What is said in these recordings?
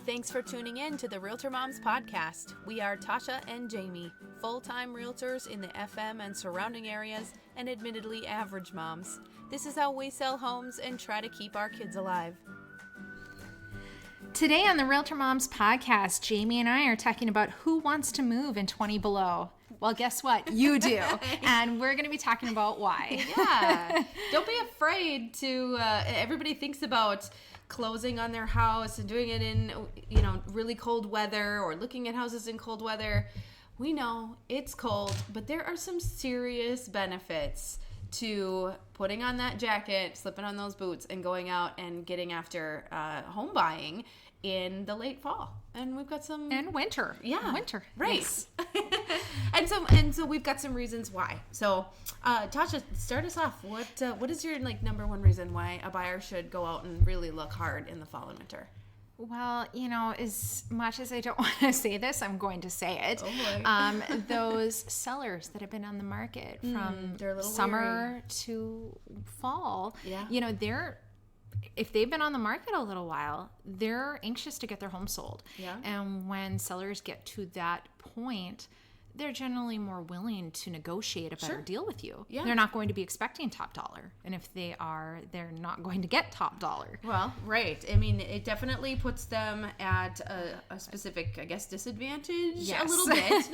Thanks for tuning in to the Realtor Moms Podcast. We are Tasha and Jamie, full-time realtors in the FM and surrounding areas, and admittedly average moms. This is how we sell homes and try to keep our kids alive. Today on the Realtor Moms Podcast, Jamie and I are talking about who wants to move in 20 below. Well, guess what? You do. And we're going to be talking about why. Yeah. Don't be afraid to, everybody thinks about closing on their house and doing it in, really cold weather or looking at houses in cold weather. We know it's cold, but there are some serious benefits to putting on that jacket, slipping on those boots, and going out and getting after home buying in the late fall. And we've got some... And winter. Yeah. Winter. Right. Yes. and so we've got some reasons why. So, Tasha, start us off. What is your number one reason why a buyer should go out and really look hard in the fall and winter? Well, as much as I don't want to say this, I'm going to say it. Oh boy. Those sellers that have been on the market from summer weary. to fall, Yeah. If they've been on the market a little while, they're anxious to get their home sold. Yeah. And when sellers get to that point, they're generally more willing to negotiate a better deal with you. Yeah. They're not going to be expecting top dollar. And if they are, they're not going to get top dollar. Well, right. I mean, it definitely puts them at a specific, disadvantage Yes. a little bit.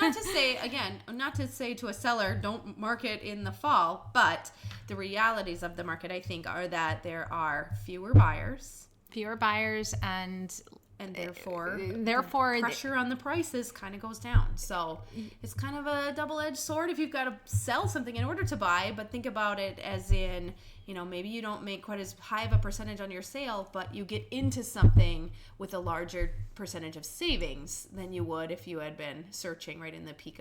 Not to say to a seller, don't market in the fall, but the realities of the market, I think, are that there are fewer buyers. And therefore pressure on the prices kind of goes down. So it's kind of a double-edged sword if you've got to sell something in order to buy, but think about it as in, maybe you don't make quite as high of a percentage on your sale, but you get into something with a larger percentage of savings than you would if you had been searching right in the peak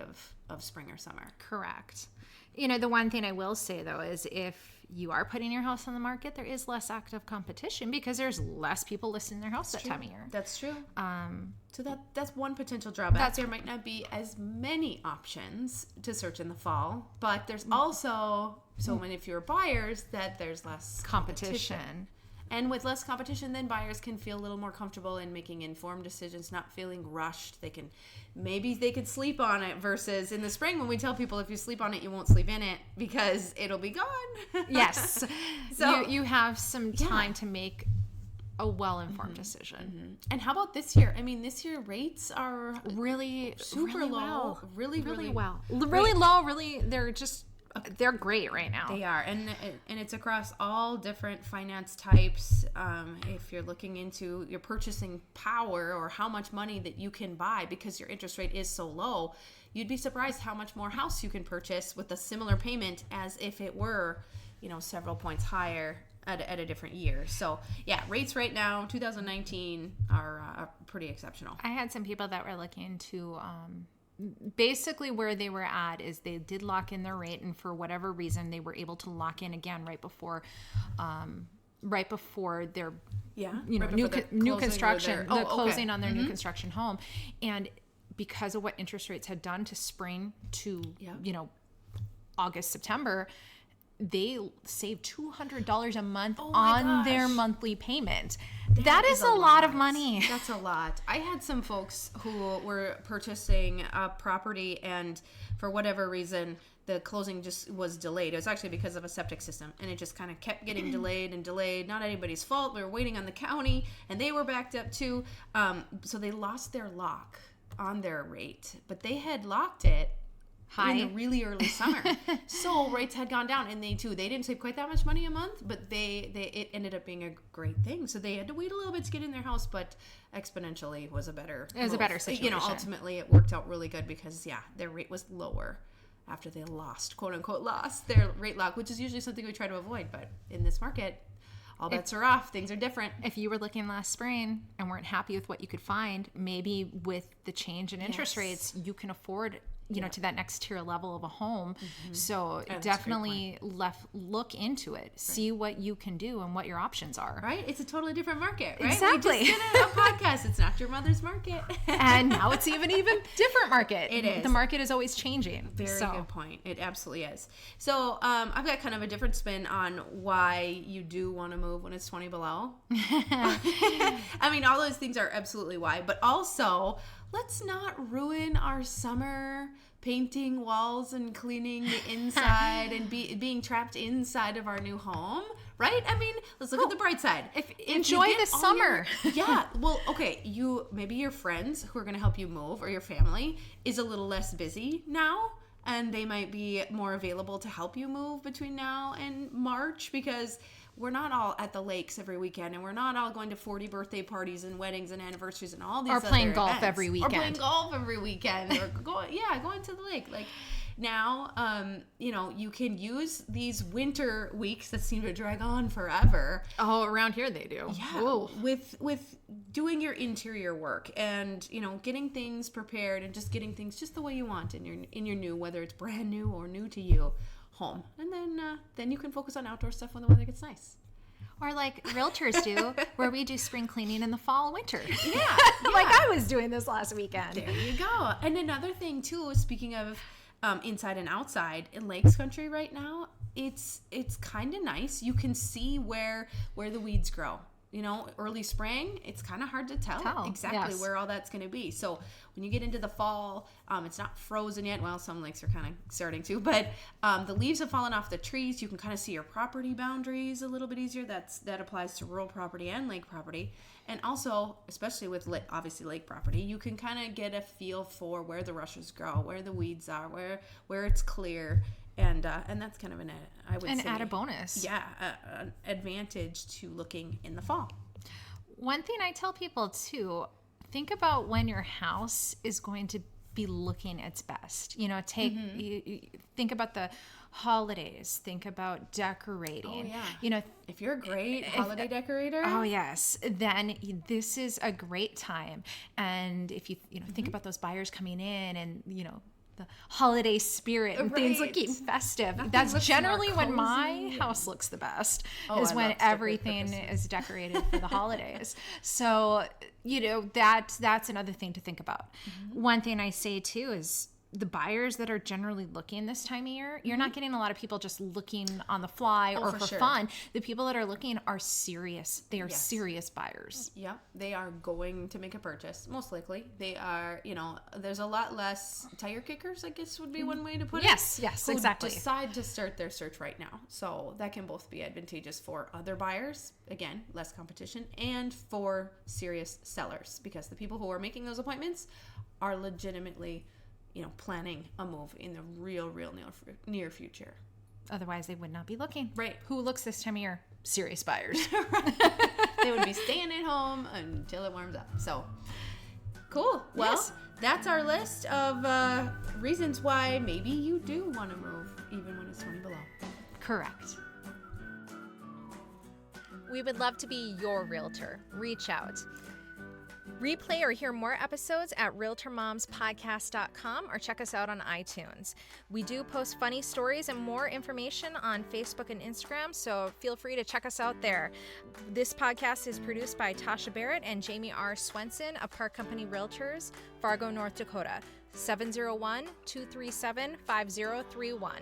of spring or summer. Correct. The one thing I will say, though, is if you are putting your house on the market, there is less active competition because there's less people listing their house that time of year. That's true. So that's one potential drawback. There might not be as many options to search in the fall, but there's also so many fewer buyers that there's less competition. And with less competition, then buyers can feel a little more comfortable in making informed decisions, not feeling rushed. They can sleep on it versus in the spring when we tell people if you sleep on it, you won't sleep in it because it'll be gone. Yes. So you have some time to make a well-informed decision. Mm-hmm. And how about this year? I mean, this year rates are really super low. Well. Really well. Really low. Really, they're great right now. They are, and it's across all different finance types. If you're looking into your purchasing power or how much money that you can buy because your interest rate is so low, you'd be surprised how much more house you can purchase with a similar payment as if it were, several points higher at a different year. So yeah, rates right now, 2019, are pretty exceptional. I had some people that were looking to. Basically where they were at is they did lock in their rate, and for whatever reason they were able to lock in again right before their new construction, closing on their new construction home. And because of what interest rates had done to spring to August, September, they saved $200 a month on their monthly payment. That is a lot of money. That's a lot. I had some folks who were purchasing a property, and for whatever reason, the closing just was delayed. It was actually because of a septic system, and it just kind of kept getting delayed and delayed. Not anybody's fault. We were waiting on the county, and they were backed up too. So they lost their lock on their rate, but they had locked it high in the really early summer. So rates had gone down, and they didn't save quite that much money a month, but it ended up being a great thing. So they had to wait a little bit to get in their house, but exponentially was a better situation. Ultimately it worked out really good because their rate was lower after they quote unquote lost their rate lock, which is usually something we try to avoid, but in this market all bets are off. Things are different. If you were looking last spring and weren't happy with what you could find, maybe with the change in interest rates, you can afford to that next tier level of a home. So definitely look into it, see what you can do and what your options are. Right? It's a totally different market, right? Exactly. We just did a podcast. It's not your mother's market. And now it's even different market. It is. The market is always changing. Very good point. It absolutely is. So I've got kind of a different spin on why you do want to move when it's 20 below. I mean, all those things are absolutely why, but also let's not ruin our summer painting walls and cleaning the inside and being trapped inside of our new home, right? I mean, let's look at the bright side. Enjoy the summer. Well, okay, maybe your friends who are going to help you move or your family is a little less busy now, and they might be more available to help you move between now and March, because we're not all at the lakes every weekend, and we're not all going to 40 birthday parties and weddings and anniversaries and all these other playing golf events. every weekend. Or playing golf every weekend. Or going to the lake. Like now, you can use these winter weeks that seem to drag on forever. Oh, around here they do. Yeah. Ooh. With doing your interior work and, getting things prepared and just getting things just the way you want in your new, whether it's brand new or new to you, home. And then you can focus on outdoor stuff when the weather gets nice. Or like realtors do, where we do spring cleaning in the fall, winter. Yeah. Like I was doing this last weekend. There you go. And another thing too, speaking of inside and outside, in Lakes Country right now, it's kind of nice. You can see where the weeds grow. Early spring, it's kind of hard to tell exactly where all that's going to be. So when you get into the fall, it's not frozen yet. Well, some lakes are kind of starting to, but the leaves have fallen off the trees. You can kind of see your property boundaries a little bit easier. That applies to rural property and lake property. And also, especially with obviously lake property, you can kind of get a feel for where the rushes grow, where the weeds are, where it's clear. And that's kind of an added bonus. Yeah, an advantage to looking in the fall. One thing I tell people too, think about when your house is going to be looking its best. Think about the holidays. Think about decorating. Oh yeah. If you're a great holiday decorator. Oh yes. Then this is a great time. And if you think about those buyers coming in and the holiday spirit and things looking festive. That's generally when my house looks the best, is when everything is decorated for the holidays. So, that's another thing to think about. One thing I say too is the buyers that are generally looking this time of year, you're not getting a lot of people just looking on the fly or for fun. The people that are looking are serious. They are serious buyers. Yeah, they are going to make a purchase, most likely. They are, there's a lot less tire kickers, I guess would be one way to put it. Yes, who exactly. Decide to start their search right now. So that can both be advantageous for other buyers, again, less competition, and for serious sellers, because the people who are making those appointments are legitimately planning a move in the real near future. Otherwise, they would not be looking. Right. Who looks this time of year? Serious buyers. They would be staying at home until it warms up. So, cool. Well, that's our list of reasons why maybe you do want to move, even when it's 20 below. Correct. We would love to be your realtor. Reach out. Replay or hear more episodes at realtormomspodcast.com or check us out on iTunes. We do post funny stories and more information on Facebook and Instagram, so feel free to check us out there. This podcast is produced by Tasha Barrett and Jamie R. Swenson of Park Company Realtors, Fargo, North Dakota, 701-237-5031.